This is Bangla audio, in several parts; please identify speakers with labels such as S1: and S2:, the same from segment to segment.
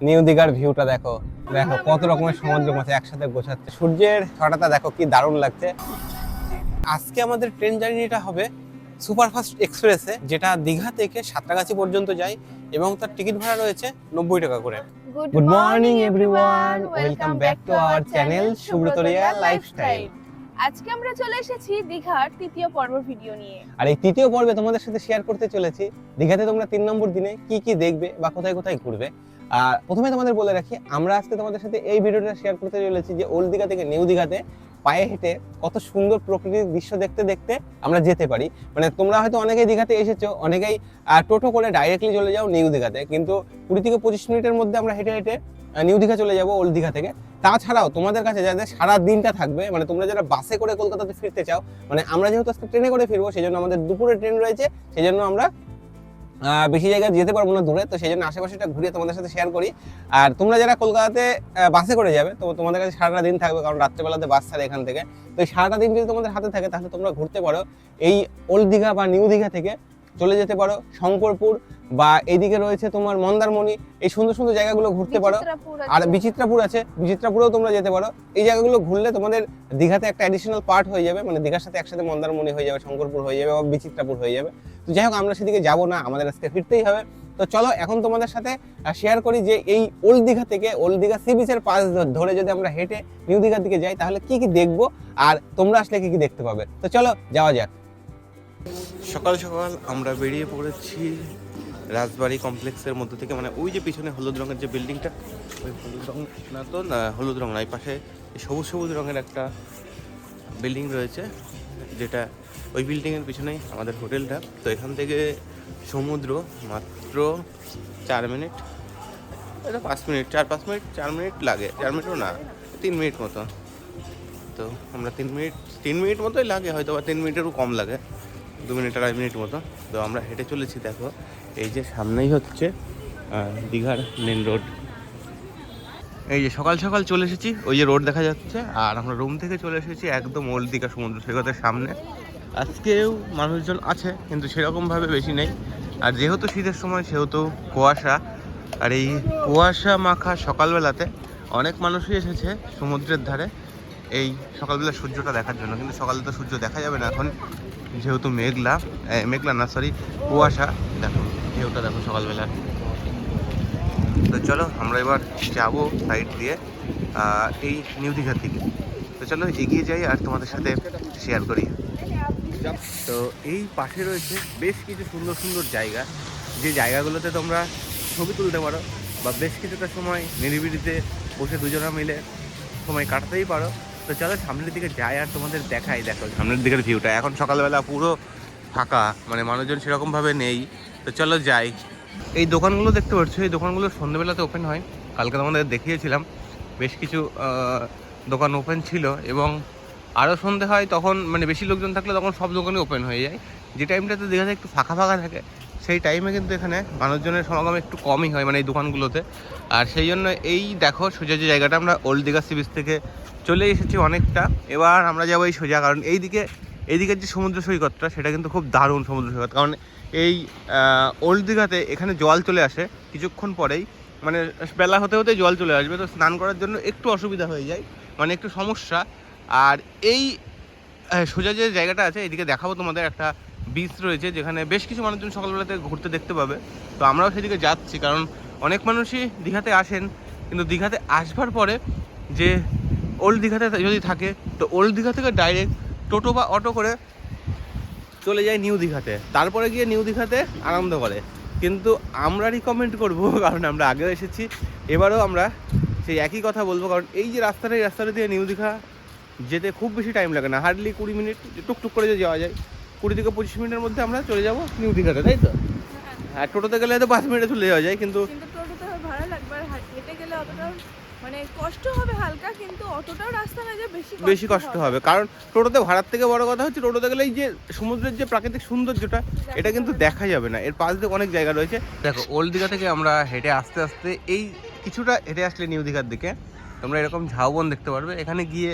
S1: নিউ দীঘার ভিউটা দেখো, দেখো কত রকমের সমুদ্র মাছ একসাথে গোছাচ্ছে, সূর্যের ছটাটা দেখো কি দারুণ লাগছে। আজকে আমাদের ট্রেন জার্নিটা হবে সুপারফাস্ট এক্সপ্রেসে, যেটা দীঘা থেকে সাঁতরাগাছি পর্যন্ত যায় এবং তার টিকিট ভাড়া রয়েছে 90 টাকা করে। Good morning everyone, welcome back to our channel সুব্রতরিয়া লাইফস্টাইল।
S2: আজকে আমরা চলে এসেছি দীঘার তৃতীয় পর্ব ভিডিও নিয়ে।
S1: আর এই তৃতীয় পর্বে তোমাদের সাথে শেয়ার করতে চলেছি দীঘাতে তোমরা 3 নম্বর দিনে কি কি দেখবে বা কোথায় কোথায় ঘুরবে। আর প্রথমে তোমাদের বলে রাখি, আমরা আজকে তোমাদের সাথে এই ভিডিওটা শেয়ার করতে চলেছি যে ওল্ড দীঘা থেকে নিউ দীঘাতে পায়ে হেঁটে কত সুন্দর প্রকৃতির দৃশ্য দেখতে দেখতে আমরা যেতে পারি। মানে তোমরা হয়তো অনেকেই দীঘাতে এসেছো, অনেকেই টোটো করে ডাইরেক্টলি চলে যাও নিউ দীঘাতে, কিন্তু 20 থেকে 25 মিনিটের মধ্যে আমরা হেঁটে হেঁটে নিউ দীঘা চলে যাবো ওল্ড দীঘা থেকে। তাছাড়াও তোমাদের কাছে যাদের সারা দিনটা থাকবে, মানে তোমরা যারা বাসে করে কলকাতাতে ফিরতে চাও, মানে আমরা যেহেতু আজকে ট্রেনে করে ফিরবো, সেই জন্য আমাদের দুপুরে ট্রেন রয়েছে, সেই জন্য আমরা বেশি জায়গায় যেতে পারবো না দূরে, তো সেই জন্য আশেপাশেটা ঘুরিয়ে তোমাদের সাথে শেয়ার করি। আর তোমরা যারা কলকাতাতে বাসে করে যাবে, তো তোমাদের কাছে সারাটা দিন থাকবে, কারণ রাত্রেবেলাতে বাস ছাড়ে এখান থেকে। তো এই সারাটা দিন যদি তোমাদের হাতে থাকে, তাহলে তোমরা ঘুরতে পারো এই ওল্ড দীঘা বা নিউ দীঘা থেকে চলে যেতে পারো শঙ্করপুর, বা এইদিকে রয়েছে তোমার মন্দারমণি, এই সুন্দর সুন্দর জায়গাগুলো ঘুরতে পারো। আর বিচিত্রাপুর আছে, বিচিত্রাপুরেও তোমরা যেতে পারো। এই জায়গাগুলো ঘুরলে তোমাদের দীঘাতে একটা অ্যাডিশনাল পার্ট হয়ে যাবে, মানে দীঘার সাথে একসাথে মন্দারমণি হয়ে যাবে, শঙ্করপুর হয়ে যাবে বা বিচিত্রাপুর হয়ে যাবে। তো যাই হোক, আমরা সেদিকে যাবো না, আমাদের আজকে ফিরতেই হবে। তো চলো এখন তোমাদের সাথে শেয়ার করি যে এই ওল্ড দীঘা থেকে ওল্ড দীঘা সি বিচের পাশ ধরে যদি আমরা হেঁটে নিউ দীঘার দিকে যাই, তাহলে কি কি দেখবো আর তোমরা আসলে কি কি দেখতে পাবে। তো চলো যাওয়া যাক। সকাল সকাল আমরা বেরিয়ে পড়েছি রাজবাড়ি কমপ্লেক্সের মধ্যে থেকে, মানে ওই যে পিছনে হলুদ রঙের যে বিল্ডিংটা, ওই হলুদ রং না, তো না হলুদ রং না, এই পাশে সবুজ সবুজ রঙের একটা বিল্ডিং রয়েছে, যেটা ওই বিল্ডিংয়ের পিছনেই আমাদের হোটেলটা। তো এখান থেকে সমুদ্র মাত্র 4 মিনিট, এটা 5 মিনিট, 4-5 মিনিট, 4 মিনিট লাগে, 4 মিনিটও না, 3 মিনিট মতো। তো আমরা 3 মিনিট মতোই লাগে, হয়তো বা 3 মিনিটেরও কম লাগে, 2 মিনিট 2.5 মিনিট মতো। তো আমরা হেঁটে চলেছি, দেখো এই যে সামনেই হচ্ছে দীঘার মেন রোড। এই যে সকাল সকাল চলে এসেছি, ওই যে রোড দেখা যাচ্ছে, আর আমরা রুম থেকে চলে এসেছি একদম ওল্ড দীঘা সমুদ্র সৈকতের সামনে। আজকেও মানুষজন আছে, কিন্তু সেরকমভাবে বেশি নেই, আর যেহেতু শীতের সময় সেহেতু কুয়াশা, আর এই কুয়াশা মাখা সকালবেলাতে অনেক মানুষই এসেছে সমুদ্রের ধারে এই সকালবেলা সূর্যটা দেখার জন্য। কিন্তু সকালে তো সূর্য দেখা যাবে না এখন, যেহেতু মেঘলা না সরি কুয়াশা। দেখো ঢেউটা দেখো সকালবেলা। তো চলো আমরা এবার যাবো সাইড দিয়ে এই নিউ দীঘার দিকে। তো চলো এগিয়ে যাই আর তোমাদের সাথে শেয়ার করি। তো এই পাশে রয়েছে বেশ কিছু সুন্দর সুন্দর জায়গা, যে জায়গাগুলোতে তোমরা ছবি তুলতে পারো, বা বেশ কিছুটা সময় নিরিবিলিতে বসে দুজনা মিলে সময় কাটাতেই পারো। তো চলো সামনের দিকে যাই আর তোমাদের দেখাই। দেখো সামনের দিকের ভিউটা, এখন সকালবেলা পুরো ফাঁকা, মানে মানুষজন সেরকমভাবে নেই। তো চলো যাই। এই দোকানগুলো দেখতে পাচ্ছ, এই দোকানগুলো সন্ধ্যেবেলাতে ওপেন হয়। কালকে তোমাদের দেখিয়েছিলাম বেশ কিছু দোকান ওপেন ছিল, এবং আরও সন্ধে হয় তখন, মানে বেশি লোকজন থাকলে তখন সব দোকানই ওপেন হয়ে যায়। যে টাইমটাতে দীঘাতে একটু ফাঁকা ফাঁকা থাকে, সেই টাইমে কিন্তু এখানে মানুষজনের সমাগম একটু কমই হয়, মানে এই দোকানগুলোতে। আর সেই জন্য এই দেখো সোজা যে জায়গাটা, আমরা ওল্ড দীঘা সি বিচ থেকে চলে এসেছি অনেকটা। এবার আমরা যাবো এই সোজা, কারণ এইদিকের যে সমুদ্র সৈকতটা, সেটা কিন্তু খুব দারুণ সমুদ্র সৈকত। কারণ এই ওল্ড দীঘাতে এখানে জল চলে আসে কিছুক্ষণ পরেই, মানে বেলা হতে হতে জল চলে আসবে, তো স্নান করার জন্য একটু অসুবিধা হয়ে যায়, মানে একটু সমস্যা। আর এই সোজা যে জায়গাটা আছে, এদিকে দেখাবো তোমাদের একটা বিচ রয়েছে, যেখানে বেশ কিছু মানুষজন সকালবেলাতে ঘুরতে দেখতে পাবে। তো আমরাও সেদিকে যাচ্ছি, কারণ অনেক মানুষই দীঘাতে আসেন, কিন্তু দীঘাতে আসবার পরে যে ওল্ড দীঘাতে যদি থাকে, তো ওল্ড দীঘা থেকে ডাইরেক্ট টোটো বা অটো করে চলে যায় নিউ দীঘাতে, তারপরে গিয়ে নিউ দীঘাতে আনন্দ করে। কিন্তু আমরা রিকমেন্ড করবো, কারণ আমরা আগেও এসেছি, এবারেও আমরা সেই একই কথা বলবো, কারণ এই যে রাস্তাটা দিয়ে নিউ দীঘা যেতে খুব বেশি টাইম লাগে না, হার্ডলি 20 মিনিট টুকটুক করে যাওয়া যায়। 20 থেকে 25 মিনিটের মধ্যে আমরা চলে যাবো নিউ দীঘাতে, তাই তো? আর টোটোতে গেলে হয়তো 5 মিনিটে চলে যাওয়া যায়, কিন্তু
S2: টোটোতে ভাড়া লাগবে, আর হেঁটে গেলে অতটা মানে কষ্ট হবে হালকা, কিন্তু অতটাও রাস্তা না যে বেশি কষ্ট
S1: হবে। কারণ টোটোতে ভাড়ার থেকে বড় কথা হচ্ছে, টোটোতে গেলে এই যে সমুদ্রের যে প্রাকৃতিক সৌন্দর্যটা, এটা কিন্তু দেখা যাবে না। এর পাশ দিয়ে অনেক জায়গা রয়েছে। দেখো ওল্ড দীঘা থেকে আমরা হেঁটে আস্তে আস্তে এই কিছুটা হেঁটে আসলে নিউ দীঘার দিকে তোমরা এরকম ঝাউবন দেখতে পারবে। এখানে গিয়ে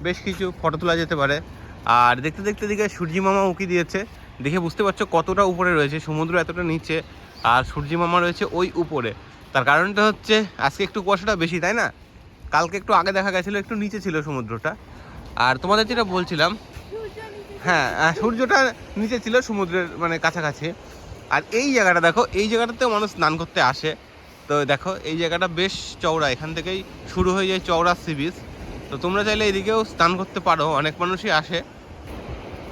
S1: বেশ কিছু ফটো তোলা যেতে পারে। আর দেখতে দেখতে দিকে সূর্যি মামা উঁকি দিয়েছে, দেখে বুঝতে পারছো কতটা উপরে রয়েছে, সমুদ্র এতটা নিচে আর সূর্যি মামা রয়েছে ওই উপরে। তার কারণটা হচ্ছে আজকে একটু কুয়াশাটা বেশি, তাই না? কালকে একটু আগে দেখা গেছিলো একটু নিচে ছিল সমুদ্রটা। আর তোমাদের যেটা বলছিলাম, হ্যাঁ সূর্যটা নিচে ছিল সমুদ্রের মানে কাছাকাছি। আর এই জায়গাটা দেখো, এই জায়গাটাতেও মানুষ স্নান করতে আসে। তো দেখো এই জায়গাটা বেশ চওড়া, এখান থেকেই শুরু হয়ে যায় চওড়া সি বিচ। তো তোমরা চাইলে এদিকেও স্নান করতে পারো, অনেক মানুষই আসে।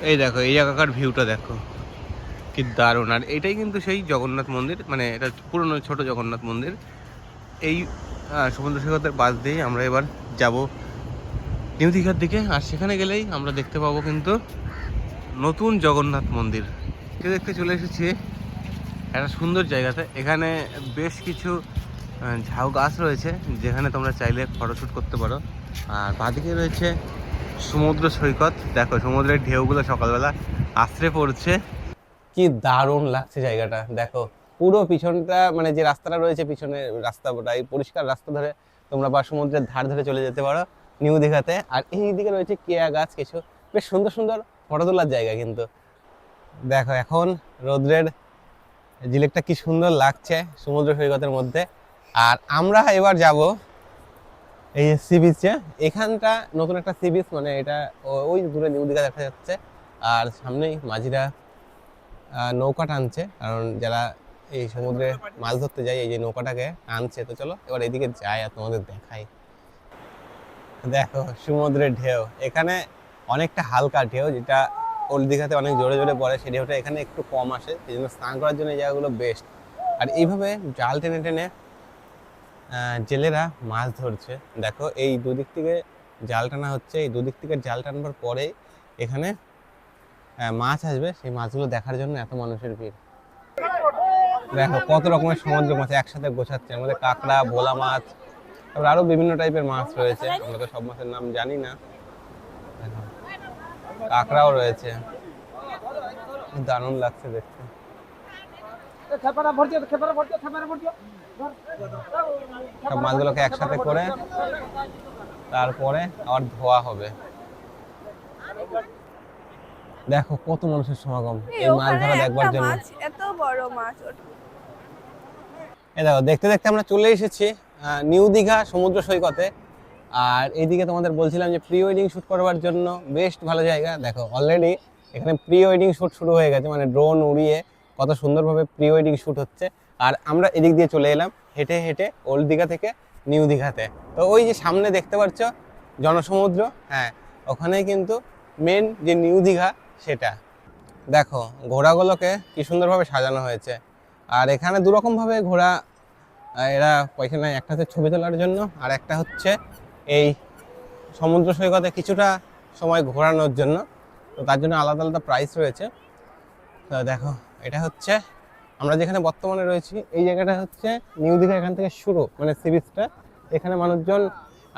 S1: এই দেখো এই জায়গাকার ভিউটা দেখো কি দারুণ। আর এটাই কিন্তু সেই জগন্নাথ মন্দির, মানে এটা পুরনো ছোট জগন্নাথ মন্দির। এই সমুদ্র সৈকতের পাশ দিয়েই আমরা এবার যাব নিউ দীঘার দিকে। আর সেখানে গেলেই আমরা দেখতে পাবো কিন্তু নতুন জগন্নাথ মন্দির। দেখতে চলে এসেছি একটা সুন্দর জায়গাতে। এখানে বেশ কিছু ঝাউ গাছ রয়েছে যেখানে তোমরা চাইলে ফটোশ্যুট করতে পারো। আর বাঁদিকে রয়েছে সমুদ্র সৈকত। দেখো সমুদ্রের ঢেউগুলো সকালবেলা আছড়ে পড়ছে, কি দারুণ লাগছে জায়গাটা। দেখো পুরো পিছনটা মানে যে রাস্তাটা রয়েছে পিছনের রাস্তাটা, এই পরিষ্কার রাস্তা ধরে তোমরা বা সমুদ্রের ধার ধরে চলে যেতে পারো নিউ দীঘাতে। আর এই দিকে রয়েছে কেয়া গাছ কিছু, বেশ সুন্দর সুন্দর ফটো তোলার জায়গা কিন্তু। দেখো এখন রোদ্রের ঝিলিকটা কি সুন্দর লাগছে সমুদ্র সৈকতের মধ্যে। আর আমরা এবার যাব এই সি বিচে। এখানটা নতুন একটা সি বিচ, মানে এটা ওই দূরে নিউ দীঘা দেখা যাচ্ছে। আর সামনেই মাঝিরা নৌকা টানছে, কারণ যারা এই সমুদ্রে মাছ ধরতে যায় এই যে নৌকাটাকে আনছে। তো চলো এবার এদিকে যাই আর তোমাদের দেখাই। দেখো সমুদ্রের ঢেউ, এখানে অনেকটা হালকা ঢেউ, যেটা ওল্ড দীঘাতে অনেক জোরে জোরে পড়ে, সেই ঢেউটা এখানে একটু কম আসে। এই জন্য স্নান করার জন্য এই জায়গাগুলো বেস্ট। আর এইভাবে জাল টেনে টেনে জেলেরা মাছ ধরছে। দেখো এই দুদিক থেকে জাল টানা হচ্ছে, এই দুদিক থেকে জাল টানবার পরেই এখানে মাছ আসবে। সেই মাছগুলো দেখার জন্য এত মানুষের ভিড়। দেখো কত রকমের সমুদ্র মাছ একসাথে গোছাচ্ছে, আমাদের কাঁকড়া, ভোলা মাছ, তারপর আরো বিভিন্ন টাইপের মাছ রয়েছে। আমরা তো সব মাছের নাম জানি না। কাঁকড়াও রয়েছে, দারুণ লাগছে দেখতে। সব মাছগুলোকে একসাথে করে তারপরে আবার ধোয়া হবে। দেখো কত মানুষের সমাগম এই মাছ ধরা দেখবার জন্য।
S2: এত বড় মাছ।
S1: এই দেখো দেখতে দেখতে আমরা চলে এসেছি নিউ দীঘা সমুদ্র সৈকতে। আর এইদিকে তোমাদের বলছিলাম যে প্রি ওয়েডিং শ্যুট করবার জন্য বেস্ট ভালো জায়গা। দেখো অলরেডি এখানে প্রি ওয়েডিং শ্যুট শুরু হয়ে গেছে, মানে ড্রোন উড়িয়ে কত সুন্দরভাবে প্রি ওয়েডিং শ্যুট হচ্ছে। আর আমরা এদিক দিয়ে চলে এলাম হেঁটে হেঁটে ওল্ড দীঘা থেকে নিউ দীঘাতে। তো ওই যে সামনে দেখতে পাচ্ছ জনসমুদ্র, হ্যাঁ ওখানেই কিন্তু মেন যে নিউ দীঘা সেটা। দেখো ঘোড়াগুলোকে কি সুন্দরভাবে সাজানো হয়েছে। আর এখানে দুরকমভাবে ঘোড়া, এরা পয়সা নেয়, একটা হচ্ছে ছবি তোলার জন্য, আর একটা হচ্ছে এই সমুদ্র সৈকতে কিছুটা সময় ঘোরানোর জন্য। তো তার জন্য আলাদা আলাদা প্রাইস রয়েছে। তো দেখো এটা হচ্ছে আমরা যেখানে বর্তমানে রয়েছি, এই জায়গাটা হচ্ছে নিউ দীঘা, এখান থেকে শুরু, মানে সি বিচটা। এখানে মানুষজন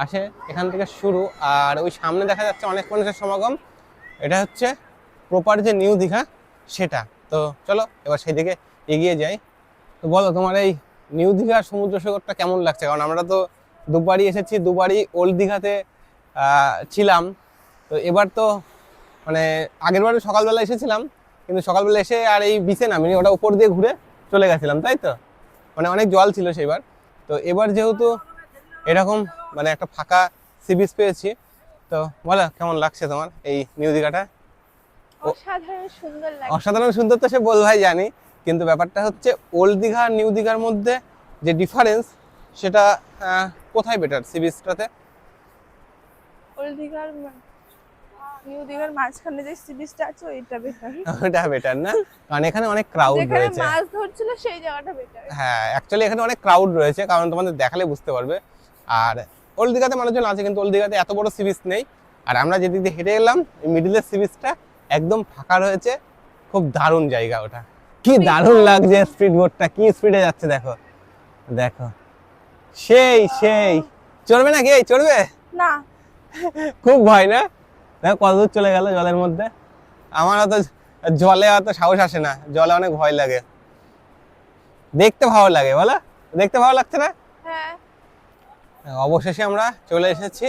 S1: আসে, এখান থেকে শুরু। আর ওই সামনে দেখা যাচ্ছে অনেক মানুষের সমাগম, এটা হচ্ছে প্রপার যে নিউ দীঘা সেটা। তো চলো এবার সেই দিকে এগিয়ে যাই। তো বলো তোমার এই নিউ দীঘার সমুদ্র সৈকতটা কেমন লাগছে? কারণ আমরা তো দুবারই এসেছি, দুবারই ওল্ড দীঘাতে ছিলাম। তো এবার তো মানে আগের বারে সকালবেলা এসেছিলাম, কিন্তু সকালবেলা এসে আর এই বিচে নামিনি, ওটা উপর দিয়ে ঘুরে চলে গেছিলাম, তাই তো? মানে অনেক জল ছিল সেইবার। তো এবার যেহেতু এরকম মানে একটা ফাঁকা সি বিচ পেয়েছি, তো বলো কেমন লাগছে তোমার এই নিউ দীঘাটা?
S2: অসাধারণ সুন্দর লাগে।
S1: অসাধারণ সুন্দর তো সে বল ভাই জানি, কিন্তু ব্যাপারটা হচ্ছে ওল্ড দীঘা আর নিউ দীঘার মধ্যে যে ডিফারেন্স, সেটা কোথায় বেটার সি বিচটাতে?
S2: ওল্ড দীঘার নিউ দীঘার মাঝখানে যে সি বিচটা আছে ওইটা বেটার।
S1: ওটা বেটার না, কারণ এখানে অনেক ক্রাউড
S2: যেখানে
S1: রয়েছে।
S2: মাছ ধরছিল সেই জায়গাটা বেটার।
S1: হ্যাঁ অ্যাকচুয়ালি এখানে অনেক ক্রাউড রয়েছে, কারণ তোমাদের দেখালে বুঝতে পারবে। আর ওল্ড দীঘাতে মানুষজন আছে, কিন্তু ওল্ড দীঘাতে এত বড় সি বিচ নেই। আর আমরা যেদিক দিয়ে হেঁটে এলাম মিডিলের সি বিচটা একদম ফাঁকা রয়েছে, খুব দারুণ জায়গা ওটা। কি দারুণ লাগছে, স্পিড বোটটা কি স্পিডে যাচ্ছে দেখো। দেখো সেই সেই চড়বে নাকি? এই চড়বে
S2: না,
S1: খুব ভয় না? দেখো কত দূর চলে গেল জলের মধ্যে। আমার অত জলে অত সাহস আসে না, জলে অনেক ভয় লাগে। দেখতে ভালো লাগে বলো, দেখতে ভালো লাগছে না?
S2: হ্যাঁ
S1: অবশেষে আমরা চলে এসেছি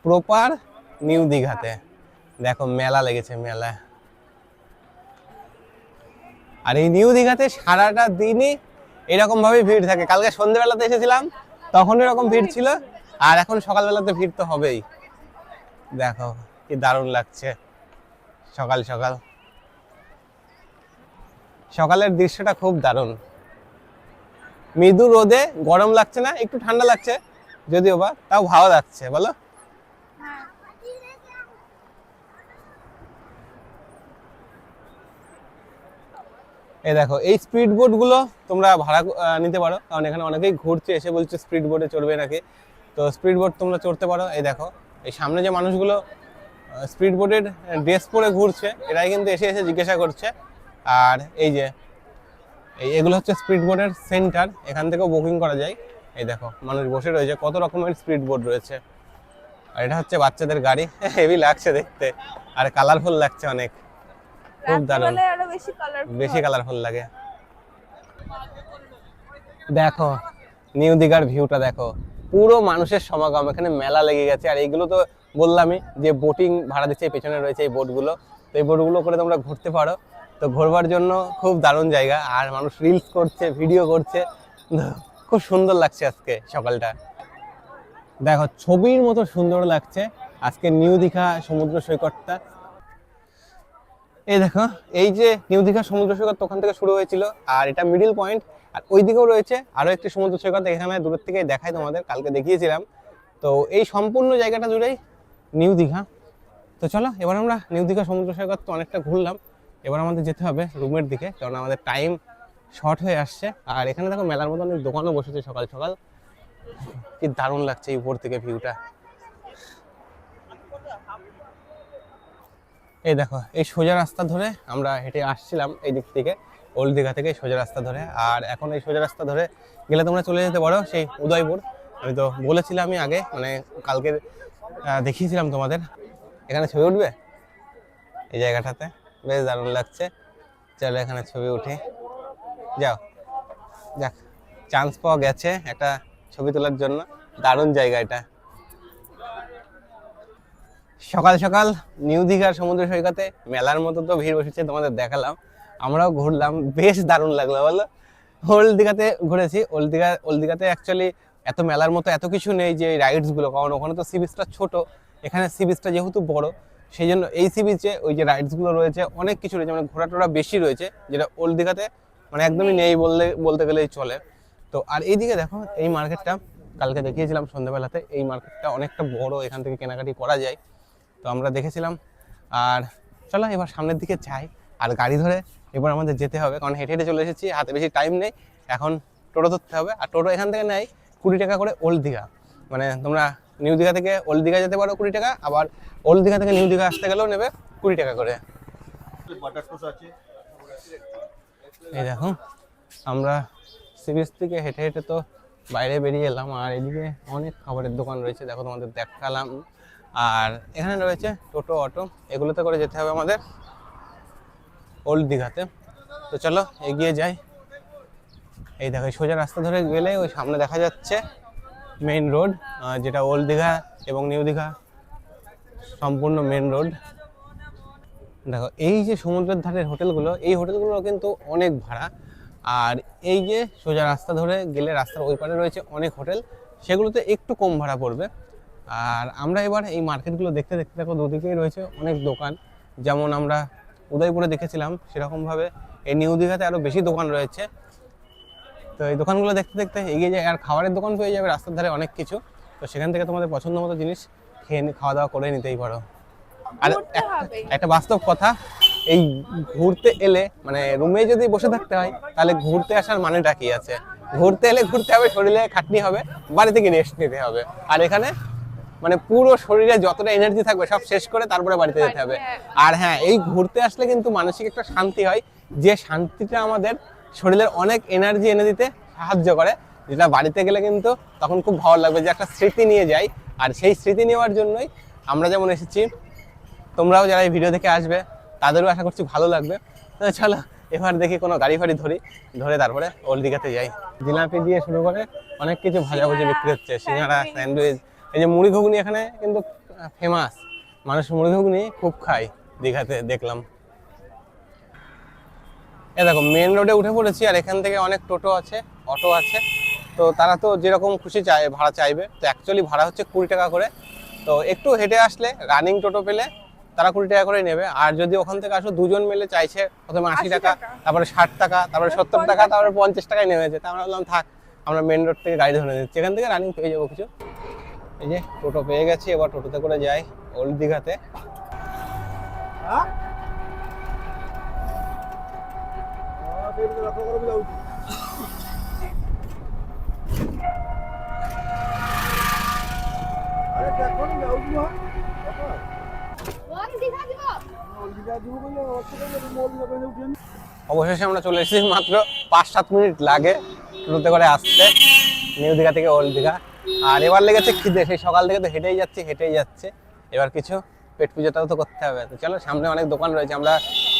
S1: প্রপার নিউ দীঘাতে। দেখো মেলা লেগেছে, মেলা। আর এই নিউ দীঘাতে সারাটা দিনই এরকম ভাবেই ভিড় থাকে। কালকে সন্ধ্যেবেলাতে এসেছিলাম তখন এরকম ভিড় ছিল, আর এখন সকালবেলাতে ভিড় তো হবেই। দেখো কি দারুণ লাগছে সকাল সকাল, সকালের দৃশ্যটা খুব দারুণ। মৃদু রোদে গরম লাগছে না, একটু ঠান্ডা লাগছে যদিও বা, তাও ভালো লাগছে বলো। এই দেখো এই স্পিড বোট গুলো তোমরা ভাড়া নিতে পারো, কারণ এখানে অনেকেই ঘুরছে, এসে বলছে স্পিড বোটে চড়বে নাকি। তো স্পিড বোট তোমরা চড়তে পারো। এই দেখো এই সামনে যে মানুষগুলো স্পিড বোটের ড্রেস পরে ঘুরছে, এরাই কিন্তু এসে এসে জিজ্ঞাসা করছে। আর এই যে এগুলো হচ্ছে স্পিড বোটের সেন্টার, এখান থেকেও বুকিং করা যায়। এই দেখো মানুষ বসে রয়েছে, কত রকমের স্পিড বোট রয়েছে। আর এটা হচ্ছে বাচ্চাদের গাড়ি, হেভি লাগছে দেখতে, আর কালারফুল লাগছে অনেক, খুব দারুণ, বেশি কালারফুল লাগে। দেখো নিউ দীঘার ভিউটা দেখো, পুরো মানুষের সমাগম, এখানে মেলা লেগে গেছে। আর এইগুলো তো বললামই যে বোটিং ভাড়া দিচ্ছে, পেছনে রয়েছে এই বোটগুলো, তো এই বোটগুলো করে তোমরা ঘুরতে পারো। তো ঘোরবার জন্য খুব দারুণ জায়গা, আর মানুষ রিলস করছে, ভিডিও করছে, খুব সুন্দর লাগছে আজকে সকালটা। দেখো ছবির মতো সুন্দর লাগছে আজকে নিউ দীঘা সমুদ্র সৈকতটা। এই দেখো এই যে নিউ দীঘা সমুদ্র সৈকত ওখান থেকে শুরু হয়েছিল, আর এটা মিডিল পয়েন্ট। আর ওই দিকেও রয়েছে আরো একটি সমুদ্র সৈকত, এখানে দূরের থেকে দেখাই তোমাদের, কালকে দেখিয়েছিলাম। তো এই সম্পূর্ণ জায়গাটা জুড়েই নিউ দীঘা। তো চলো এবার আমরা নিউ দীঘা সমুদ্র সৈকত তো অনেকটা ঘুরলাম, এবার আমাদের যেতে হবে রুমের দিকে, কারণ আমাদের টাইম শর্ট হয়ে আসছে। আর এখানে দেখো মেলার মতো অনেক দোকানও বসেছে সকাল সকাল, কি দারুণ লাগছে এই উপর থেকে ভিউটা। এই দেখো এই সোজা রাস্তা ধরে আমরা হেঁটে আসছিলাম এই দিক থেকে, ওল্ড দীঘা থেকে সোজা রাস্তা ধরে। আর এখন এই সোজা রাস্তা ধরে গেলে তোমরা চলে যেতে পারো সেই উদয়পুর। আমি তো বলেছিলাম আমি আগে, মানে কালকে দেখিয়েছিলাম তোমাদের। এখানে ছবি উঠবে এই জায়গাটাতে, বেশ দারুণ লাগছে। চলো এখানে ছবি উঠে যাও, দেখ চান্স পাওয়া গেছে একটা ছবি তোলার জন্য, দারুণ জায়গা এটা। সকাল সকাল নিউ দীঘার সমুদ্র সৈকতে মেলার মতো তো ভিড় বসেছে, তোমাদের দেখালাম, আমরাও ঘুরলাম, বেশ দারুণ লাগলো বলো। ওল্ড দীঘাতে ঘুরেছি, ওল্ড দীঘাতে অ্যাকচুয়ালি এত মেলার মতো এত কিছু নেই যে রাইডস গুলো, কারণ ওখানে তো সি বিচটা ছোট, এখানে সি বিচটা যেহেতু বড়, সেই জন্য এই সি বিচে ওই যে রাইডস গুলো রয়েছে অনেক কিছু রয়েছে, মানে ঘোরা টোরা বেশি রয়েছে, যেটা ওল্ড দীঘাতে মানে একদমই নেই বলতে গেলেই চলে। তো আর এইদিকে দেখো এই মার্কেটটা কালকে দেখিয়েছিলাম সন্ধ্যাবেলাতে, এই মার্কেটটা অনেকটা বড়, এখান থেকে কেনাকাটি করা যায়, তো আমরা দেখেছিলাম। আর চলো এবার সামনের দিকে যাই, আর গাড়ি ধরে এবার আমাদের যেতে হবে, কারণ হেঁটে হেঁটে চলে এসেছি, হাতে বেশি টাইম নেই, এখন টোটো ধরতে হবে। আর টোটো এখান থেকে নেয় 20 টাকা করে ওল্ড দীঘা, মানে তোমরা নিউ দীঘা থেকে ওল্ড দীঘা যেতে পারো 20 টাকা, আবার ওল্ড দীঘা থেকে নিউ দীঘা আসতে গেলেও নেবে 20 টাকা করে। এই দেখো আমরা সি বিচ থেকে হেঁটে হেঁটে তো বাইরে বেরিয়ে এলাম, আর এদিকে অনেক খাবারের দোকান রয়েছে, দেখো তোমাদের দেখালাম। আর এখানে রয়েছে টোটো, অটো, এগুলোতে করে যেতে হবে আমাদের ওল্ড দীঘাতে। তো চলো এগিয়ে যাই। এই দেখো সোজা রাস্তা ধরে গেলে ওই সামনে দেখা যাচ্ছে মেইন রোড, যেটা ওল্ড দীঘা এবং নিউ দীঘা সম্পূর্ণ মেইন রোড। দেখো এই যে সমুদ্রের ধারের হোটেলগুলো, এই হোটেলগুলো কিন্তু অনেক ভাড়া। আর এই যে সোজা রাস্তা ধরে গেলে রাস্তার ওই পারে রয়েছে অনেক হোটেল, সেগুলোতে একটু কম ভাড়া পড়বে। আর আমরা এবার এই মার্কেটগুলো দেখতে দেখতে দেখো দুদিকেই রয়েছে অনেক দোকান, যেমন আমরা উদয়পুরে দেখেছিলাম সেরকমভাবে এই নিউ দীঘাতে আরও বেশি দোকান রয়েছে। তো এই দোকানগুলো দেখতে দেখতে এগিয়ে যায়, আর খাবারের দোকান পেয়ে যাবে রাস্তার ধারে অনেক কিছু, তো সেখান থেকে তোমাদের পছন্দ মতো জিনিস খাওয়া দাওয়া করে নিতেই পারো। আর একটা বাস্তব কথা, এই ঘুরতে এলে মানে রুমে যদি বসে থাকতে হয় তাহলে ঘুরতে আসার মানেটা কি আছে? ঘুরতে এলে ঘুরতে হবে, শরীরে খাটনি হবে, বাড়ি থেকে রেস্ট নিতে হবে। আর এখানে মানে পুরো শরীরে যতটা এনার্জি থাকবে সব শেষ করে তারপরে বাড়িতে যেতে হবে। আর হ্যাঁ, এই ঘুরতে আসলে কিন্তু মানসিক একটা শান্তি হয়, যে শান্তিটা আমাদের শরীরের অনেক এনার্জি এনে দিতে সাহায্য করে, যেটা বাড়িতে গেলে কিন্তু তখন খুব ভালো লাগবে, যে একটা স্মৃতি নিয়ে যাই। আর সেই স্মৃতি নেওয়ার জন্যই আমরা যেমন এসেছি, তোমরাও যারা এই ভিডিও দেখে আসবে তাদেরও আশা করছি ভালো লাগবে। তো চলো এবার দেখি কোনো গাড়ি ফাড়ি ধরে তারপরে ওল্ড দীঘাতে যাই। জিলাপি দিয়ে শুরু করে অনেক কিছু ভাজাভুজি বিক্রি হচ্ছে, সিঙ্গাড়া, স্যান্ডউইচ, এই যে মুড়ি ঘুগনি এখানে কিন্তু ফেমাস, মানুষ মুড়ি ঘুগনি খুব খায় দীঘাতে দেখলাম। এ দেখো মেন রোডে উঠে পড়েছি, আর এখান থেকে অনেক টোটো আছে, অটো আছে। তো তারা তো যেরকম খুশি ভাড়া চাইবে। তো অ্যাকচুয়ালি ভাড়া হচ্ছে 20 টাকা করে। তো একটু হেঁটে আসলে রানিং টোটো পেলে তারা 20 টাকা করে নেবে। আর যদি ওখান থেকে আসো দুজন মিলে চাইছে প্রথমে 80 টাকা, তারপরে 60 টাকা, তারপরে 70 টাকা, তারপরে 50 টাকায় নেমেছে। তা আমরা বললাম থাক, আমরা মেন রোড থেকে গাড়ি ধরে নিচ্ছি, এখান থেকে রানিং পেয়ে যাবো কিছু। এই যে টোটো পেয়ে গেছি, এবার টোটোতে করে যাই ওল্ড দীঘাতে। অবশেষে আমরা চলে এসেছি, মাত্র 5-7 মিনিট লাগে টোটোতে করে আসতে নিউ দীঘা থেকে ওল্ড দীঘা। আর এবার লেগেছে খিদে, সেই সকাল থেকে তো হেঁটেই যাচ্ছে। এবার কিছু পেট পুজোটাও তো করতে হবে। তো চলো, সামনে অনেক দোকান রয়েছে। আমরা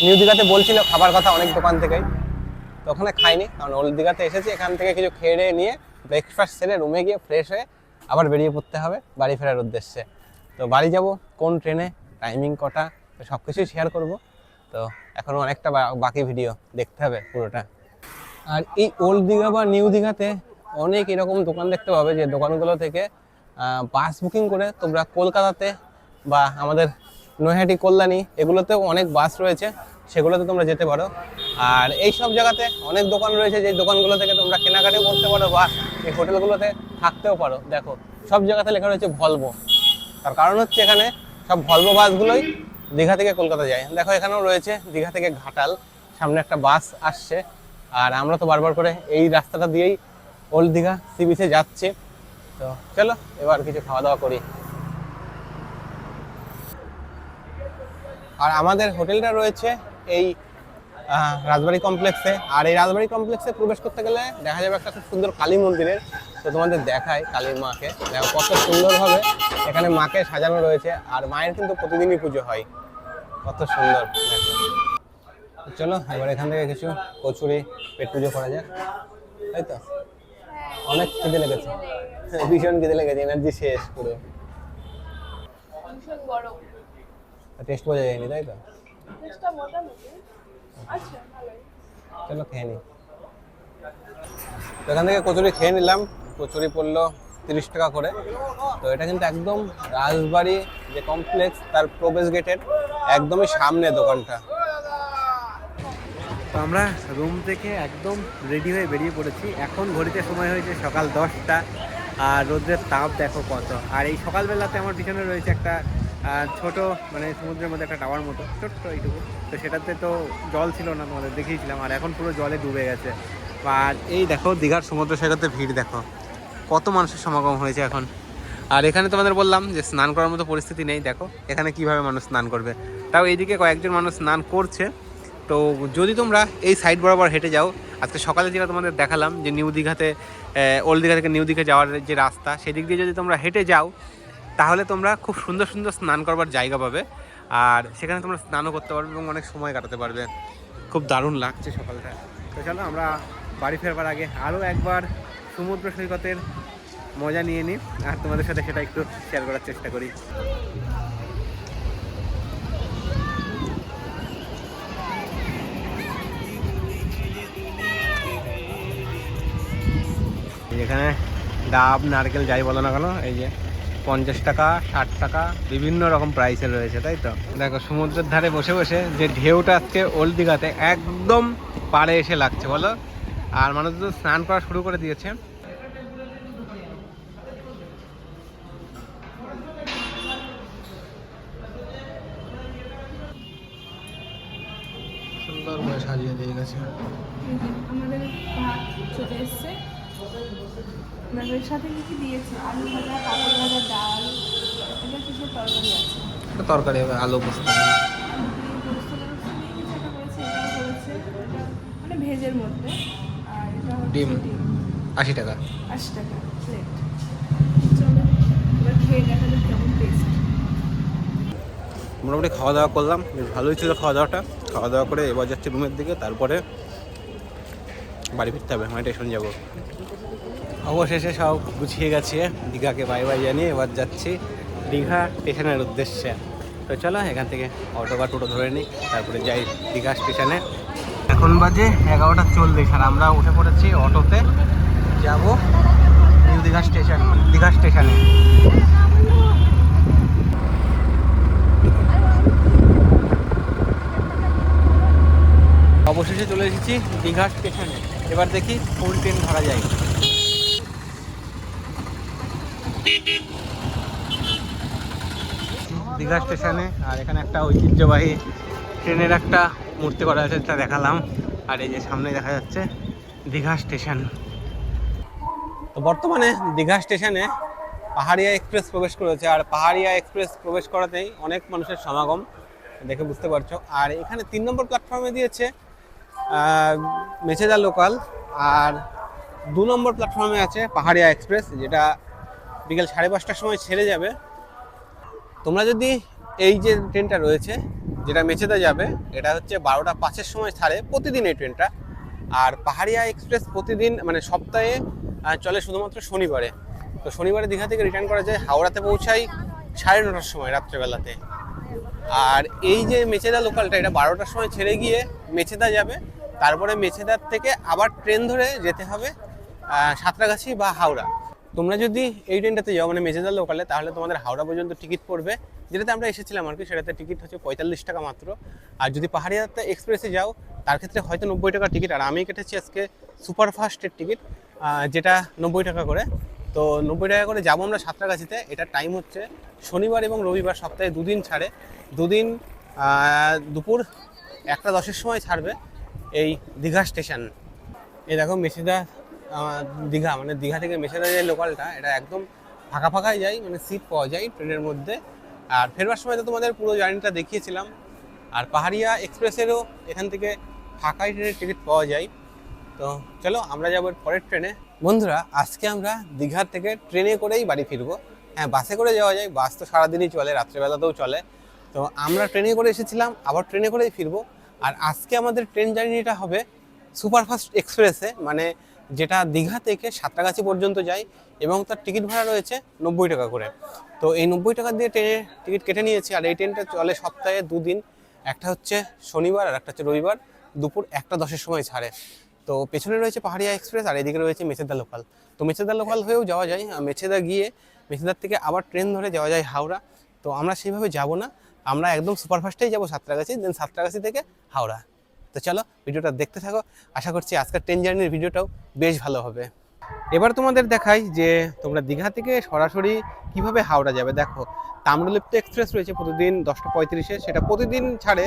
S1: নিউ দীঘাতে বলছিল খাবার কথা অনেক দোকান থেকেই, তো ওখানে খাইনি, কারণ ওল্ড দীঘাতে এসেছি। এখান থেকে কিছু খেয়ে নিয়ে ব্রেকফাস্ট সেরে রুমে গিয়ে ফ্রেশ হয়ে আবার বেরিয়ে পড়তে হবে বাড়ি ফেরার উদ্দেশ্যে। তো বাড়ি যাব কোন ট্রেনে, টাইমিং কটা, তো সব কিছুই শেয়ার করবো। তো এখনও অনেকটা বাকি ভিডিও দেখতে হবে পুরোটা। আর এই ওল্ড দীঘা বা নিউ দীঘাতে অনেক এরকম দোকান দেখতে পাবে, যে দোকানগুলো থেকে বাস বুকিং করে তোমরা কলকাতাতে বা আমাদের নৈহাটি, কল্যাণী এগুলোতেও অনেক বাস রয়েছে, সেগুলোতে তোমরা যেতে পারো। আর এই সব জায়গাতে অনেক দোকান রয়েছে, যে দোকানগুলো থেকে তোমরা কেনাকাটিও করতে পারো বা এই হোটেলগুলোতে থাকতেও পারো। দেখো সব জায়গাতে লেখা রয়েছে ভলভো, তার কারণ হচ্ছে এখানে সব ভলভো বাসগুলোই দীঘা থেকে কলকাতা যায়। দেখো এখানেও রয়েছে দীঘা থেকে ঘাটাল, সামনে একটা বাস আসছে। আর আমরা তো বারবার করে এই রাস্তাটা দিয়েই ওল্ড দীঘা সি বিচে যাচ্ছি। তো চলো এবার কিছু খাওয়া দাওয়া করি। আর আমাদের হোটেলটা রয়েছে এই রাজবাড়ি কমপ্লেক্সে। আর এই রাজবাড়ি কমপ্লেক্সে প্রবেশ করতে গেলে দেখা যাবে একটা খুব সুন্দর কালী মন্দিরের। তো তোমাদের দেখাই কালীর মাকে, দেখো কত সুন্দরভাবে এখানে মাকে সাজানো রয়েছে। আর মায়ের কিন্তু প্রতিদিনই পুজো হয়, কত সুন্দর দেখো। চলো এবার এখান থেকে কিছু কচুরি পেট পুজো করা যাক, তাই তো? অনেক খিদে লেগেছে, ভীষণ খিদে লেগেছে, এনার্জি শেষ পুরো। টেস্ট বোঝা যায়নি, তাই তো? চলো খেয়ে নি। এখান থেকে কচুরি খেয়ে নিলাম, কচুরি পড়লো 30 টাকা করে। তো এটা কিন্তু একদম রাজবাড়ি যে কমপ্লেক্স তার প্রবেশ গেটের একদমই সামনে দোকানটা।
S3: তো আমরা রুম থেকে একদম রেডি হয়ে বেরিয়ে পড়েছি। এখন ঘড়িতে সময় হয়েছে সকাল 10টা, আর রোদ্রের তাপ দেখো কত। আর এই সকালবেলাতে আমার পিছনে রয়েছে একটা ছোট, মানে সমুদ্রের মধ্যে একটা টাওয়ার মতো ছোট্ট এইটুকু। তো সেটাতে তো জল ছিল না, তোমাদের দেখিয়েছিলাম। আর এখন পুরো জলে ডুবে গেছে। আর এই দেখো দীঘার সমুদ্র সৈকতে ভিড় দেখো, কত মানুষের সমাগম হয়েছে এখন। আর এখানে তোমাদের বললাম যে স্নান করার মতো পরিস্থিতি নেই। দেখো এখানে কিভাবে মানুষ স্নান করবে, তাও এইদিকে কয়েকজন মানুষ স্নান করছে। তো যদি তোমরা এই সাইড বরাবর হেঁটে যাও, আজকে সকালে যেটা তোমাদের দেখালাম যে নিউ দীঘাতে, ওল্ড দীঘা থেকে নিউ দীঘা যাওয়ার যে রাস্তা, সেদিক দিয়ে যদি তোমরা হেঁটে যাও, তাহলে তোমরা খুব সুন্দর সুন্দর স্নান করবার জায়গা পাবে। আর সেখানে তোমরা স্নানও করতে পারবে এবং অনেক সময় কাটাতে পারবে। খুব দারুণ লাগছে সকালটা। তো চলো আমরা বাড়ি ফেরবার আগে আরও একবার সমুদ্র সৈকতের মজা নিয়ে নিই, আর তোমাদের সাথে সেটা একটু শেয়ার করার চেষ্টা করি। এখানে ডাব, নারকেল যাই বলো না কেন, এই যে 50 টাকা, 60 টাকা বিভিন্ন রকম প্রাইসের রয়েছে, তাই তো? দেখো সমুদ্রের ধারে বসে বসে যে ঢেউটা আজকে ওল্ড দীঘাতে একদম পাড়ে এসে লাগছে বলো। আর মানুষ তো স্নান করা শুরু করে দিয়েছে। সুন্দর করে সাজিয়ে দিয়ে গেছে।
S2: আমাদের ভাত চলে এসছে, এর সাথে কি কি দিয়েছে? আলু ভাজা, কাঁকড় ভাজা, ডাল, এটা কিছু তরকারি আছে।
S3: তরকারি হবে আলু পোস্ত।
S2: মানে ভেজের মধ্যে। আর এটা
S3: ডিম 80 টাকা।
S2: 80 টাকা প্লেট। চলো এবার খেয়ে দেখা যাক কেমন টেস্ট।
S3: মোটামুটি খাওয়া দাওয়া করলাম, বেশ ভালোই ছিল খাওয়া দাওয়াটা। খাওয়া দাওয়া করে এবার যাচ্ছি রুমের দিকে, তারপরে বাড়ি ফিরতে হবে, মানে স্টেশন যাবো। অবশেষে সব গুছিয়ে গেছে, দীঘাকে বাই বাই জানিয়ে এবার যাচ্ছি দীঘা স্টেশনের উদ্দেশ্যে। তো চলো এখান থেকে অটো বা টোটো ধরে নিই, তারপরে যাই দীঘা স্টেশনে। এখন বাজে 11:40 আর আমরা উঠে পড়েছি অটোতে, যাব নিউ দীঘা স্টেশনে। অবশেষে চলে এসেছি দীঘা স্টেশনে। এবার দেখি কোন ট্রেন ধরা যায়। দীঘা স্টেশনে, আর এখানে একটা ঐতিহ্যবাহী ট্রেনের একটা মূর্তি করা আছে, সেটা দেখালাম। আর এই যে সামনে দেখা যাচ্ছে দীঘা স্টেশন। তো বর্তমানে দীঘা স্টেশনে পাহাড়িয়া এক্সপ্রেস প্রবেশ করেছে, আর পাহাড়িয়া এক্সপ্রেস প্রবেশ করাতেই অনেক মানুষের সমাগম দেখে বুঝতে পারছো। আর এখানে 3 নম্বর প্ল্যাটফর্মে দিয়েছে মেচেদা লোকাল, আর 2 নম্বর প্ল্যাটফর্মে আছে পাহাড়িয়া এক্সপ্রেস, যেটা বিকেল 5:30টার সময় ছেড়ে যাবে। তোমরা যদি এই যে ট্রেনটা রয়েছে যেটা মেচেদা যাবে, এটা হচ্ছে 12:05-এর সময় ছাড়ে প্রতিদিন এই ট্রেনটা। আর পাহাড়িয়া এক্সপ্রেস প্রতিদিন মানে সপ্তাহে চলে শুধুমাত্র শনিবারে। তো শনিবারে দীঘা থেকে রিটার্ন করা যায়, হাওড়াতে পৌঁছাই 9:30টার সময় রাত্রেবেলাতে। আর এই যে মেচেদা লোকালটা, এটা 12টার সময় ছেড়ে গিয়ে মেচেদা যাবে, তারপরে মেচেদার থেকে আবার ট্রেন ধরে যেতে হবে সাঁতরাগাছি বা হাওড়া। তোমরা যদি এই ট্রেনটাতে যাও মানে মেচেদা লোকালে, তাহলে তোমাদের হাওড়া পর্যন্ত টিকিট পড়বে, যেটাতে আমরা এসেছিলাম আর কি, সেটাতে টিকিট হচ্ছে 45 টাকা মাত্র। আর যদি পাহাড়িয়াতে এক্সপ্রেসে যাও তার ক্ষেত্রে হয়তো 90 টাকা টিকিট। আর আমি কেটেছি আজকে সুপারফাস্টের টিকিট, যেটা 90 টাকা করে। তো 90 টাকা করে যাবো আমরা সাঁতরাগাছিতে। এটার টাইম হচ্ছে শনিবার এবং রবিবার, সপ্তাহে 2 দিন ছাড়ে। 2 দিন দুপুর 1:10-এর সময় ছাড়বে এই দীঘা স্টেশন। এই দেখো মেচেদা দীঘা, মানে দীঘা থেকে মেচেদা যে লোকালটা, এটা একদম ফাঁকা ফাঁকাই যায়, মানে সিট পাওয়া যায় ট্রেনের মধ্যে। আর ফেরবার সময় তো তোমাদের পুরো জার্নিটা দেখিয়েছিলাম। আর পাহাড়িয়া এক্সপ্রেসেরও এখান থেকে ফাঁকাই ট্রেনের টিকিট পাওয়া যায়। তো চলো আমরা যাবো পরের ট্রেনে। বন্ধুরা, আজকে আমরা দীঘার থেকে ট্রেনে করেই বাড়ি ফিরবো। হ্যাঁ, বাসে করে যাওয়া যায়, বাস তো সারাদিনই চলে, রাত্রেবেলাতেও চলে। তো আমরা ট্রেনে করে এসেছিলাম, আবার ট্রেনে করেই ফিরবো। আর আজকে আমাদের ট্রেন জার্নিটা হবে সুপারফাস্ট এক্সপ্রেসে, মানে যেটা দীঘা থেকে সাঁতরাগাছি পর্যন্ত যায়, এবং তার টিকিট ভাড়া রয়েছে 90 টাকা করে। তো এই 90 টাকা দিয়ে ট্রেনের টিকিট কেটে নিয়েছি। আর এই ট্রেনটা চলে সপ্তাহে 2 দিন, একটা হচ্ছে শনিবার আর একটা হচ্ছে রবিবার, দুপুর 1:10-এর সময় ছাড়ে। তো পেছনে রয়েছে পাহাড়িয়া এক্সপ্রেস, আর এদিকে রয়েছে মেচেদা লোকাল। তো মেচেদা লোকাল হয়েও যাওয়া যায়, মেচেদা গিয়ে মেচেদার থেকে আবার ট্রেন ধরে যাওয়া যায় হাওড়া। তো আমরা সেইভাবে যাব না, আমরা একদম সুপারফাস্টেই যাবো সাঁতরাগাছি, দেন সাঁতরাগাছি থেকে হাওড়া। তো চলো ভিডিওটা দেখতে থাকো, আশা করছি আজকের ট্রেন জার্নির ভিডিওটাও বেশ ভালো হবে। এবার তোমাদের দেখাই যে তোমরা দীঘা থেকে সরাসরি কিভাবে হাওড়া যাবে। দেখো, তাম্রলিপ্ত এক্সপ্রেস রয়েছে প্রতিদিন 10:35-এ, সেটা প্রতিদিন ছাড়ে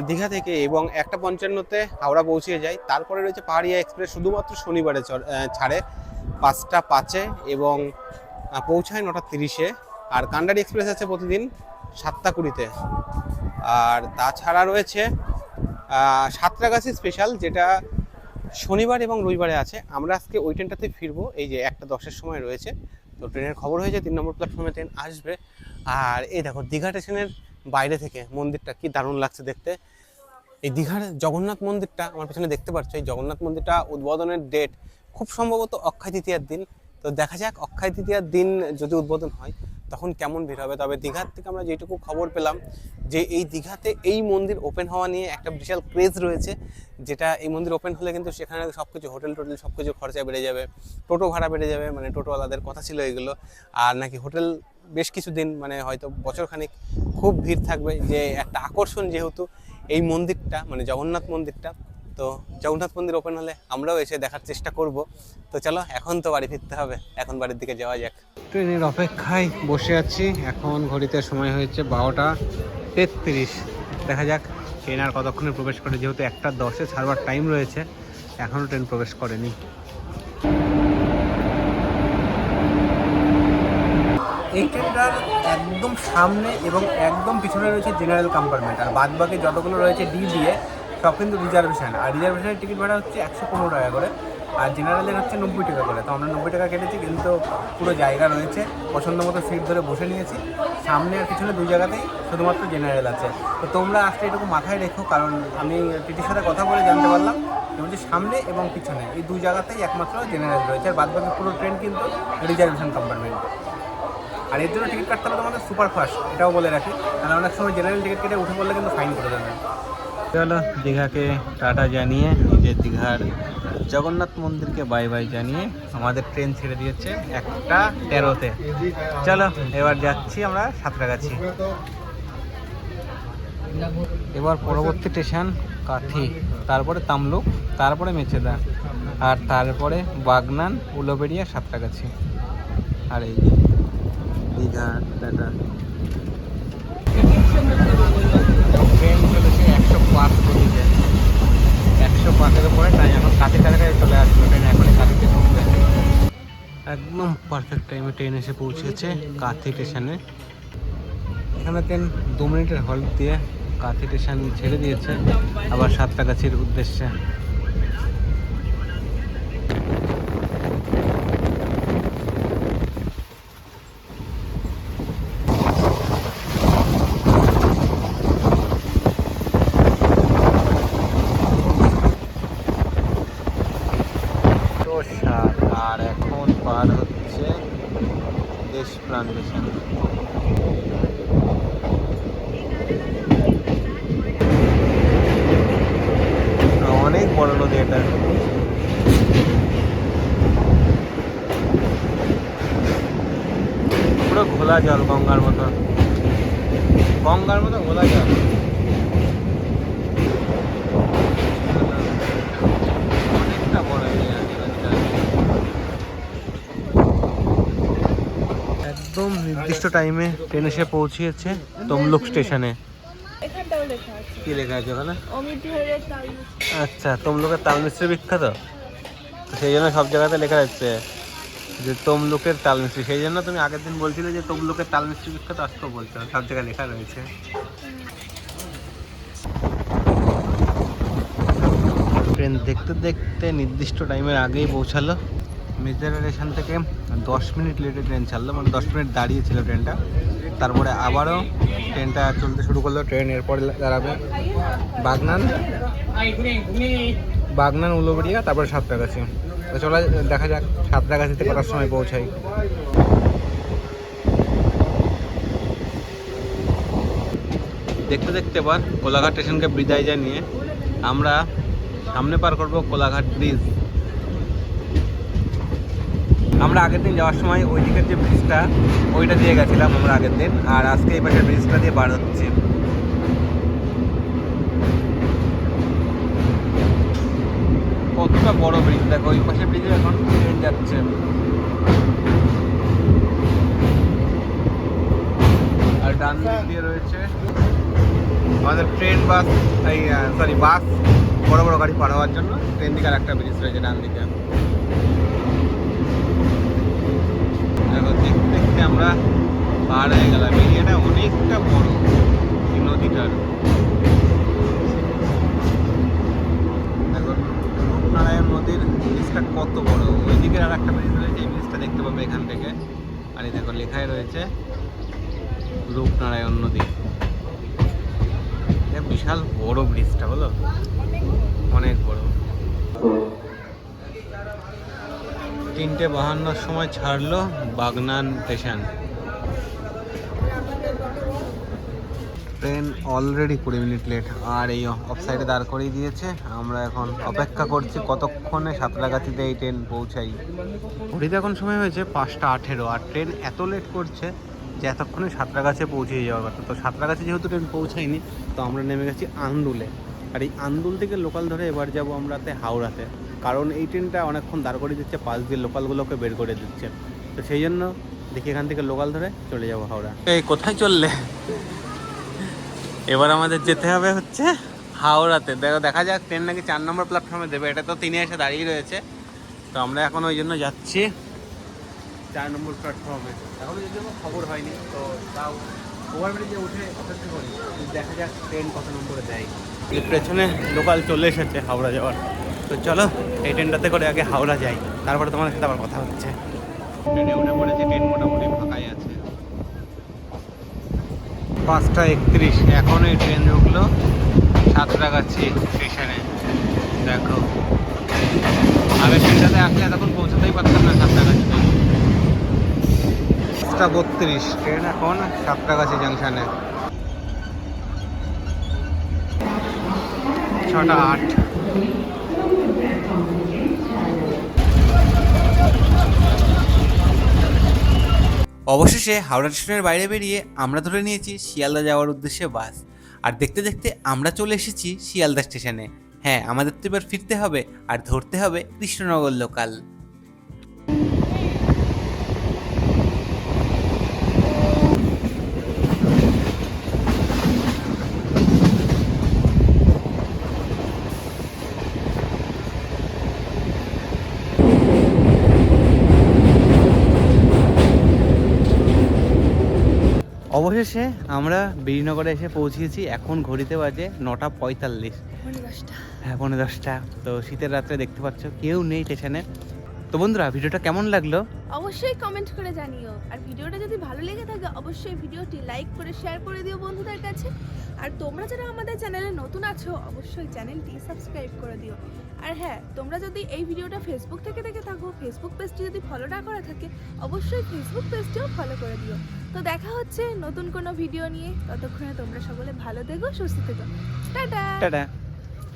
S3: দীঘা থেকে, এবং 1:55-তে হাওড়া পৌঁছে যায়। তারপরে রয়েছে পাহাড়িয়া এক্সপ্রেস, শুধুমাত্র শনিবারে ছাড়ে 5:05-এ এবং পৌঁছায় 9:30-এ। আর কান্ডারি এক্সপ্রেস আছে প্রতিদিন 7:20-তে। আর তাছাড়া রয়েছে সাঁতরাগাছি স্পেশাল, যেটা শনিবার এবং রবিবারে আছে। আমরা আজকে ওই ট্রেনটাতে ফিরবো, এই যে 1:10-এর সময় রয়েছে। তো ট্রেনের খবর হয়েছে 3 নম্বর প্ল্যাটফর্মে ট্রেন আসবে। আর এই দেখো দীঘা স্টেশনের বাইরে থেকে মন্দিরটা কি দারুণ লাগছে দেখতে। এই দীঘার জগন্নাথ মন্দিরটা আমার পেছনে দেখতে পাচ্ছ, এই জগন্নাথ মন্দিরটা উদ্বোধনের ডেট খুব সম্ভবত অক্ষয় তৃতীয়ার দিন। তো দেখা যাক অক্ষয় তৃতীয়ার দিন যদি উদ্বোধন হয় তখন কেমন ভিড় হবে। তবে দীঘার থেকে আমরা যেটুকু খবর পেলাম যে এই দীঘাতে এই মন্দির ওপেন হওয়া নিয়ে একটা বিশাল ক্রেজ রয়েছে, যেটা এই মন্দির ওপেন হলে কিন্তু সেখানে সব কিছু হোটেল সব কিছু খরচা বেড়ে যাবে, টোটো ভাড়া বেড়ে যাবে, মানে টোটোওয়ালাদের কথা ছিল এগুলো। আর নাকি হোটেল বেশ কিছুদিন, মানে হয়তো বছরখানিক খুব ভিড় থাকবে, যে একটা আকর্ষণ যেহেতু এই মন্দিরটা, মানে জগন্নাথ মন্দিরটা। তো জগন্নাথ মন্দির ওপেন হলে আমরাও এসে দেখার চেষ্টা করব। তো চলো, এখন তো বাড়ি ফিরতে হবে, এখন বাড়ির দিকে যাওয়া যাক। ট্রেনের অপেক্ষায় বসে আছি, এখন ঘড়িতে সময় হয়েছে 12:33। দেখা যাক ট্রেন আর কতক্ষণে প্রবেশ করে, যেহেতু 1:10-এ ছাড়বার টাইম রয়েছে, এখনও ট্রেন প্রবেশ করেনি। এই ট্রেনটার একদম সামনে এবং একদম পিছনে রয়েছে জেনারেল কম্পার্টমেন্ট, আর বাদ বাকি যতগুলো রয়েছে ডি দিয়ে সব কিন্তু রিজার্ভেশন। আর রিজার্ভেশনের টিকিট ভাড়া হচ্ছে 115 টাকা করে, আর জেনারেলের হচ্ছে 90 টাকা করে। তো আমরা 90 টাকা কেটেছি, কিন্তু পুরো জায়গা রয়েছে, পছন্দ মতো সিট ধরে বসে নিয়েছি। সামনে আর পিছনে 2 জায়গাতেই শুধুমাত্র জেনারেল আছে। তো তোমরা আসলে এটুকু মাথায় রেখো, কারণ আমি টিটির সাথে কথা বলে জানতে পারলাম যে সামনে এবং পিছনে এই 2 জায়গাতেই একমাত্র জেনারেল রয়েছে, আর বাদ বাকি পুরো ট্রেন কিন্তু রিজার্ভেশন কম্পার্টমেন্ট। আর এর জন্য টিকিট কাটতে হবে তোমাদের সুপারফাস্ট, এটাও বলে রাখি, কারণ অনেক সময় জেনারেল টিকিট কেটে উঠে পড়লে কিন্তু ফাইন করে দেবে। চলো দীঘাকে টাটা জানিয়ে নিজের দীঘার জগন্নাথ মন্দিরকে বাই বাই জানিয়ে আমাদের ট্রেন ছেড়ে দিয়েছে 1:13-তে। চলো এবার যাচ্ছি আমরা সাঁতরাগাছি। এবার পরবর্তী স্টেশন কাঠি, তারপরে তামলুক, তারপরে মেচেদা, আর তারপরে বাগনান, উলুবেড়িয়া, সাঁতরাগাছি। আর এই যে দীঘা টাটা। ট্রেন চলেছে 105 গতিতে, 105-এর উপরে তাই এখন কাঠির কাছাকাছি চলে আসলো ট্রেন, এখনই কাঠিতে ঢুকবে। একদম পারফেক্ট টাইমে ট্রেন এসে পৌঁছেছে কাথি স্টেশনে। এখানে ট্রেন 2 মিনিটের হল্ট দিয়ে কাথি স্টেশন ছেড়ে দিয়েছে আবার সাঁতরাগাছির উদ্দেশ্যে। আর এখন পার হচ্ছে দেশ প্লান্টেশন। অনেক বড় নদী এটা, পুরো ঘোলা জল, গঙ্গার মতো, গঙ্গার মতো ঘোলা জল। অনেকটা বড় এরিয়া। একদম নির্দিষ্ট টাইমে ট্রেন এসে পৌঁছিয়েছে তমলুক স্টেশনে।
S2: এখানটাও লেখা আছে।
S3: কি লেখা আছে ওখানে?
S2: অমিত বিহারের তালমিস্ত্রি।
S3: আচ্ছা, তমলুকের তালমিস্ত্রি বিখ্যাত, তো সেই জন্য সব জায়গাতে লেখা যাচ্ছে যে তমলুকের তালমিস্ত্রি। সেই জন্য তুমি আগের দিন বলছিলে যে তমলুকের তালমিস্ত্রি বিখ্যাত, আজকেও বলছো, সব জায়গায় লেখা রয়েছে। ট্রেন দেখতে দেখতে নির্দিষ্ট টাইমের আগেই পৌঁছালো। মেজেদা স্টেশন থেকে 10 মিনিট লেটে ট্রেন ছাড়লো, মানে 10 মিনিট দাঁড়িয়েছিল ট্রেনটা। তারপরে আবারও ট্রেনটা চলতে শুরু করলো। ট্রেন এরপরে দাঁড়াবে বাগনান, উলুবেড়িয়া, তারপরে সাঁতরাগাছি। তো চলো দেখা যাক সাঁতরাগাছিতে কটার সময় পৌঁছাই। দেখতে দেখতে এবার কোলাঘাট স্টেশনকে বিদায় জানিয়ে আমরা সামনে পার করব কোলাঘাট ব্রিজ। আমরা আগের দিন যাওয়ার সময় ওই দিকের যে ব্রিজটা ওইটা দিয়ে গেছিলাম আমরা আগের দিন, আর আজকে এই পাশের ব্রিজটা দিয়ে পার হচ্ছে। কতটা বড় ব্রিজ দেখো, ওই পাশের ব্রিজে এখন ট্রেন যাচ্ছে। আর ডান দিক দিয়ে রয়েছে আমাদের ট্রেন, বাস, এই সরি বাস, বড় বড় গাড়ি পার হওয়ার জন্য। ট্রেন দিকে আর একটা ব্রিজ রয়েছে ডান দিকে। দেখতে দেখতে আমরা পার হয়ে গেলাম। এরিয়াটা অনেকটা বড় এই নদীটার। দেখো রূপনারায়ণ নদীর ব্রিজটা কত বড়। ওই দিকের আর একটা ব্রিজ রয়েছে, এই ব্রিজটা দেখতে পাবে এখান থেকে। আর এই দেখো লেখাই রয়েছে রূপনারায়ণ নদী। বিশাল বড় ব্রিজটা, বলো অনেক বড়। 3:52 সময় ছাড়লো Bagnan station. Train already 20 minute late, আর এই অফ সাইডে দাঁড় করিয়ে দিয়েছে। আমরা এখন অপেক্ষা করছি কতক্ষণে সাঁতরাগাছিতে এই ট্রেন পৌঁছাই। ঘড়িতে এখন সময় হয়েছে 5:18, আর ট্রেন এত লেট করছে যে এতক্ষণে সাঁতরাগাছি পৌঁছে যাওয়ার কথা। তো সাঁতরাগাছি যেহেতু ট্রেন পৌঁছায়নি, তো আমরা নেমে গেছি আন্দুলে। আর এই আন্দুল থেকে লোকাল ধরে এবার যাবো আমরাতে হাওড়াতে, কারণ এই ট্রেনটা অনেকক্ষণ দাঁড় করে দিচ্ছে, পাশ দিয়ে লোকালগুলোকে বের করে দিচ্ছে। তো সেই জন্য দেখি এখান থেকে লোকাল ধরে চলে যাবো হাওড়া। এই কোথায় চললে? এবার আমাদের যেতে হবে হচ্ছে হাওড়াতে। দেখা যাক, ট্রেন নাকি 4 নম্বর প্ল্যাটফর্মে দেবে, এটা তো 3 এসে দাঁড়িয়ে রয়েছে। তো আমরা এখন ওই জন্য যাচ্ছি 4 নম্বর প্ল্যাটফর্মে। এখনও যদি কোনো খবর হয়নি, তো তাও ওভারব্রিজে উঠে অপেক্ষা করি, দেখা যাক ট্রেন কত নম্বরে দেয়। এর পেছনে লোকাল চলে এসেছে হাওড়া যাওয়ার। তো চলো এই ট্রেনটাতে করে আগে হাওড়া যাই, তারপরে তোমার সাথে আবার কথা হচ্ছে। ট্রেনে উঠে পড়েছে, ট্রেন মোটামুটি ফাঁকাই আছে। 5:31 এখন এই ট্রেন ঢুকলো সাঁতরাগাছি স্টেশনে। দেখো আগে ট্রেনটাতে আসলে এতক্ষণ পৌঁছাতেই পারতাম না সাঁতরাগাছিতে। 5:32 ট্রেন এখন সাঁতরাগাছি জাংশনে। 6টা 8। অবশেষে হাওড়া স্টেশনের বাইরে বেরিয়ে আমরা ধরে নিয়েছি শিয়ালদা যাওয়ার উদ্দেশ্যে বাস। আর দেখতে দেখতে আমরা চলে এসেছি শিয়ালদা স্টেশনে। হ্যাঁ, আমাদের তো এবার ফিরতে হবে আর ধরতে হবে কৃষ্ণনগর লোকাল। অবশেষে আমরা বীরনগরে এসে পৌঁছেছি। এখন ঘড়িতে বাজে 9:45। হ্যাঁ, 9:10। তো শীতের রাত্রে দেখতে পাচ্ছ কেউ নেই স্টেশনে। তো বন্ধুরা, ভিডিওটা কেমন লাগলো
S2: অবশ্যই কমেন্ট করে জানিও। আর ভিডিওটা যদি ভালো লেগে থাকে অবশ্যই ভিডিওটি লাইক করে শেয়ার করে দিও বন্ধুদের কাছে। আর তোমরা যারা আমাদের চ্যানেলে নতুন আছো অবশ্যই চ্যানেলটি সাবস্ক্রাইব করে দিও। আর হ্যাঁ, তোমরা যদি এই ভিডিওটা ফেসবুক থেকে দেখে থাকো, ফেসবুক পেজটি যদি ফলো না করা থাকে অবশ্যই ফেসবুক পেজটিও ফলো করে দিও। তো দেখা হচ্ছে নতুন কোনো ভিডিও নিয়ে। ততক্ষণে তোমরা সকলে ভালো থেকো, সুস্থ থেকো। টাটা।
S3: টাটা।